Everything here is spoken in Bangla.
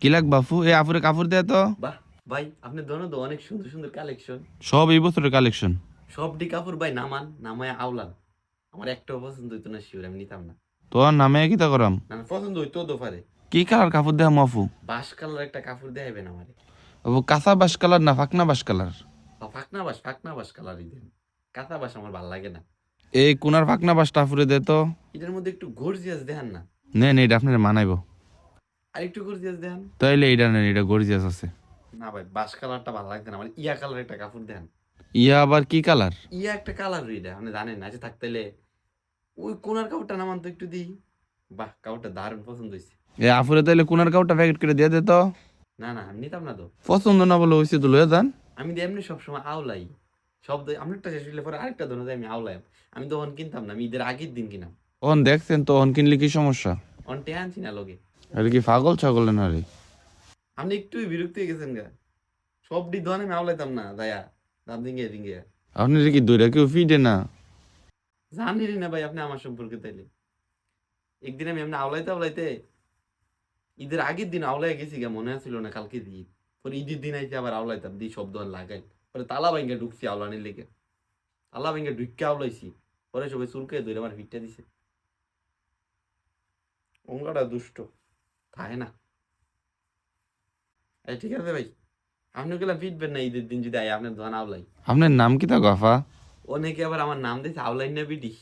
কি লাগ বাপু এ আফুরে কাপড় দেয় তো বাহ ভাই আপনি ধরুন তো অনেক সুন্দর সুন্দর কালেকশন। সব এই বছরের কালেকশন। সবটি কাপড় ভাই নামায় আওলান। আমার একটাও পছন্দ হইতো না, শিওর আমি নিতাম না। তোর নামে কিতা করাম? না না, পছন্দ হইতো তো পারে। কি কালার কাপড় দেয় মাফু? বাস কালার একটা কাপড় দেখাবেন আমারে। ও কাঁচা বাস কালার না ফাকনা বাস কালার? ফাকনা বাস কালারই দেন। কাঁথা বাস আমার ভাল লাগে না। এই কোনার ফাকনা বাসটা আফুরে দে তো। এটার মধ্যে একটু গর্জিয়াস দেখান না। নেন এটা আপনার মানাইবো। আর একটু গর্জিয়াস দেখান। তাইলে এইটা নেন, এটা গর্জিয়াস আছে। না ভাই, বাস কালারটা ভালো লাগছে না আমার। ইয়া কালার একটা কাপড় দেন। ইয়া আবার কি কালার? ইয়া একটা কালার এটা আপনি জানেন না যে থাকতেলে ওই কোনার কাপড়টা নামান তো একটু দিই। বাহ, কাপড়টা দারুণ পছন্দ হয়েছে। এ আফুরে তাইলে কোনার কাপড়টা প্যাকেট করে দিয়ে দে তো। না না, আমি নিতাম না তো। পছন্দ না বলে হয়েছে তো লয়ে যান। আমি তো এমনি সবসময় আওলাই। আপনারটা শেষ হইলে পরে আরেকটা ধরুন আমি আওলাই। আমি তখন কিনতাম না, আমি ঈদের আগের দিন কিনাম। অন দেখছেন তো, অন কিনলে কি সমস্যা? অনটে আনছি না লগে। আর কি পাগল ছাগল না রে? আপনি একটু বিরক্ত হয়ে গেছেন গা। সবটি ধন আমি আওলাইতাম না দায়া। দাম দিঙ্গে দিঙ্গে আপনি কি দইরা কেউ ফিডে না? জানেনই না ভাই আপনি আমার সম্পর্কে। তাইলে একদিন আমি এমনি আওলাইতে আওলাইতে ঈদের আগের দিন আওলাই গেছি গা, মনে আছিল না কালকে ঈদ। পরে ঈদের দিন আইতে আবার আওলাইতাম দি শব্দ লাগাই। পরে তালা ভাঙ্গে ঢুকছি আওলানির লেগে। তালা ভাঙ্গে ঢুককে আওলাইছি। পরে সবাই চুলকে ধরে আমার ভিটটা দিছে। অঙ্গটা দুষ্ট থাকে না। এই ঠিক আছে ভাই, আপনি গেলে ফিটবেন না ঈদের দিন যদি আই আপনার ধন আওলাই। আপনার নাম কি তা গফা? অনেকে আবার আমার নাম দিয়েছে আওলাই না বিডি।